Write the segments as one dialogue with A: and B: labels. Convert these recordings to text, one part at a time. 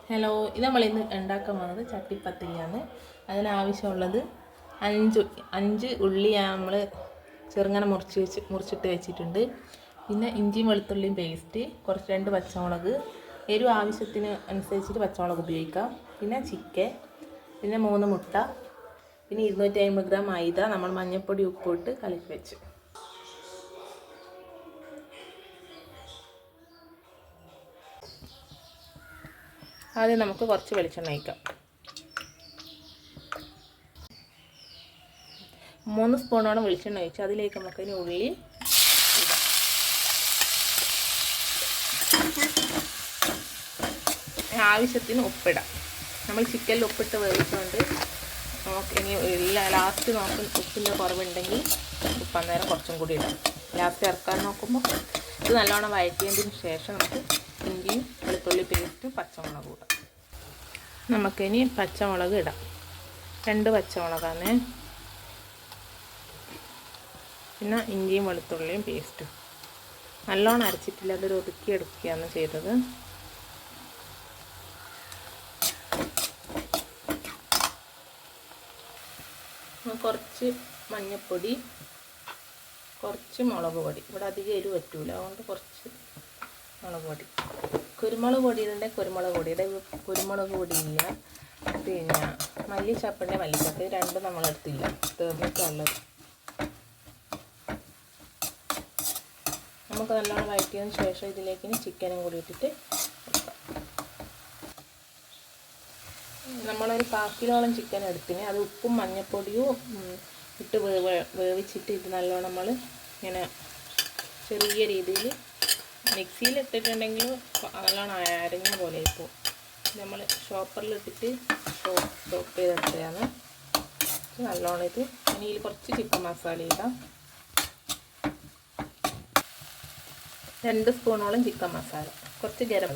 A: Hello, ഇത് നമ്മളിന്ന് ഉണ്ടാക്കാൻ പോകുന്നത് ചട്ടിപ്പത്തിരിയാണ്. അതിനാവശ്യമുള്ളത് അഞ്ച് ഉള്ളി നമ്മൾ ചെറുങ്ങനെ മുറിച്ചിട്ട് വെച്ചിട്ടുണ്ട്. പിന്നെ ഇഞ്ചിയും വെളുത്തുള്ളിയും പേസ്റ്റ്, കുറച്ച് 2 പച്ചമുളക്, എരിവ് ആവശ്യത്തിന് അനുസരിച്ചിട്ട് പച്ചമുളക് ഉപയോഗിക്കാം. പിന്നെ ചിക്കൻ, പിന്നെ 3 മുട്ട, പിന്നെ 250 ഗ്രാം മൈദ നമ്മൾ മഞ്ഞൾപ്പൊടി ഉപ്പിട്ട് കലക്കി വെച്ചു. ആദ്യം നമുക്ക് കുറച്ച് വെളിച്ചെണ്ണ ഒഴിക്കാം. 3 സ്പൂണോളം വെളിച്ചെണ്ണ ഒഴിച്ച് അതിലേക്ക് നമുക്കതിന് ഉള്ളി ഇടാം. ആവശ്യത്തിന് ഉപ്പിടാം. നമ്മൾ ചിക്കനിൽ ഉപ്പിട്ട് വേവിച്ചുകൊണ്ട് ഇനി ലാസ്റ്റ് ഉപ്പിൻ്റെ കുറവുണ്ടെങ്കിൽ ഉപ്പ് അന്നേരം കുറച്ചും കൂടി ഇടാം. ലാസ്റ്റ് ഇറക്കാൻ നോക്കുമ്പോൾ ഇത് നല്ലോണം വഴറ്റിയതിന് ശേഷം നമുക്ക് ഇഞ്ചിയും വെളുത്തുള്ളി പേസ്റ്റ് പച്ചമുളക് ഇടാം. നമുക്കിനി പച്ചമുളക് ഇടാം. 2 പച്ചമുളകാണ്. പിന്നെ ഇഞ്ചിയും വെളുത്തുള്ളിയും പേസ്റ്റും നല്ലോണം അരച്ചിട്ടില്ല, അതൊരു ഒതുക്കിയെടുക്കുകയാണ് ചെയ്തത്. കുറച്ച് മഞ്ഞൾപ്പൊടി, കുറച്ച് മുളക് പൊടി. ഇവിടെ അധികം എരിവ് പറ്റൂല, അതുകൊണ്ട് കുറച്ച് മുളക് പൊടി. കുരുമുളക് പൊടി ഇടേണ്ട കുരുമുളക് പൊടിയുടെ കുരുമുളക് പൊടിയില്ല. പിന്നെ മല്ലിച്ചപ്പിൻ്റെ മല്ലിച്ചപ്പ്, ഇത് രണ്ടും നമ്മളെടുത്തില്ല, തീർന്നിട്ടുള്ളത്. നമുക്ക് നല്ലോണം വഴറ്റിയതിന് ശേഷം ഇതിലേക്ക് ചിക്കനും കൂടി ഇട്ടിട്ട് നമ്മളൊരു 1/4 കിലോളം ചിക്കൻ എടുത്തിന്. അത് ഉപ്പും മഞ്ഞൾപ്പൊടിയും ഇട്ട് വേവിച്ചിട്ട് ഇത് നല്ലോണം നമ്മൾ ഇങ്ങനെ ചെറിയ രീതിയിൽ മിക്സിയിൽ ഇട്ടിട്ടുണ്ടെങ്കിൽ നല്ലോണം അരഞ്ഞ പോലെ ഇപ്പോൾ നമ്മൾ ഷോപ്പറിലിട്ടിട്ട് ചോപ്പ് ചെയ്തെടുത്തതാണ്. നല്ലോണം ഇത് ഇനി ഇതിൽ കുറച്ച് ചിക്കൻ മസാല ഇടാം. 2 സ്പൂണോളം ചിക്കൻ മസാല, കുറച്ച് ഗരം.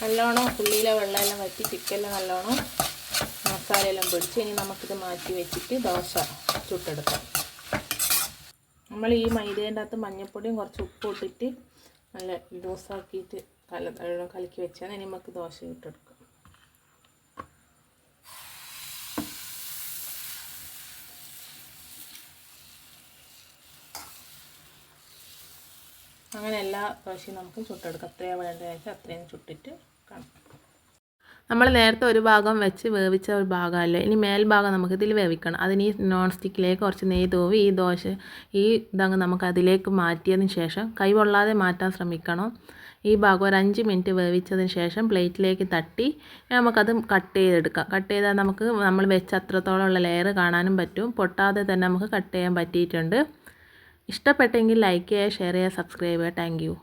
A: നല്ലോണം ഉള്ളിയിലെ വെള്ളമെല്ലാം വറ്റി ചിക്കനെല്ലാം നല്ലോണം മസാലയെല്ലാം പിടിച്ച് ഇനി നമുക്കിത് മാറ്റി വെച്ചിട്ട് ദോശ ചുട്ടെടുക്കാം. നമ്മൾ ഈ മൈദേൻ്റെ അകത്ത് മഞ്ഞൾപ്പൊടിയും കുറച്ച് ഉപ്പ് ഇട്ടിട്ട് നല്ല ലൂസാക്കിയിട്ട് കലക്കി വെച്ചാൽ ഇനി നമുക്ക് ദോശ ചുട്ടെടുക്കാം. അങ്ങനെ എല്ലാ ദോശയും നമുക്ക് ചുട്ടെടുക്കാം. എത്രയാണ് വേണ്ടതെന്ന് വെച്ചാൽ അത്രയും ചുട്ടിട്ട് കാണാം. നമ്മൾ നേരത്തെ ഒരു ഭാഗം വെച്ച് വേവിച്ച ഒരു ഭാഗമല്ലേ, ഇനി മേൽഭാഗം നമുക്ക് ഇതിൽ വേവിക്കണം. അതിന് ഈ നോൺ സ്റ്റിക്കിലേക്ക് കുറച്ച് നെയ്യ് തൂവി ഇതങ്ങ് നമുക്ക് അതിലേക്ക് മാറ്റിയതിന് ശേഷം കൈ പൊള്ളാതെ മാറ്റാൻ ശ്രമിക്കണം. ഈ ഭാഗം ഒരു 5 മിനിറ്റ് വേവിച്ചതിന് ശേഷം പ്ലേറ്റിലേക്ക് തട്ടി നമുക്കത് കട്ട് ചെയ്തെടുക്കാം. കട്ട് ചെയ്താൽ നമുക്ക് നമ്മൾ വെച്ച അത്രത്തോളമുള്ള ലെയർ കാണാനും പറ്റും. പൊട്ടാതെ തന്നെ നമുക്ക് കട്ട് ചെയ്യാൻ പറ്റിയിട്ടുണ്ട്. ഇഷ്ടപ്പെട്ടെങ്കിൽ ലൈക്ക് ചെയ്യുക, ഷെയർ ചെയ്യുക, സബ്സ്ക്രൈബ് ചെയ്യുക. Thank you.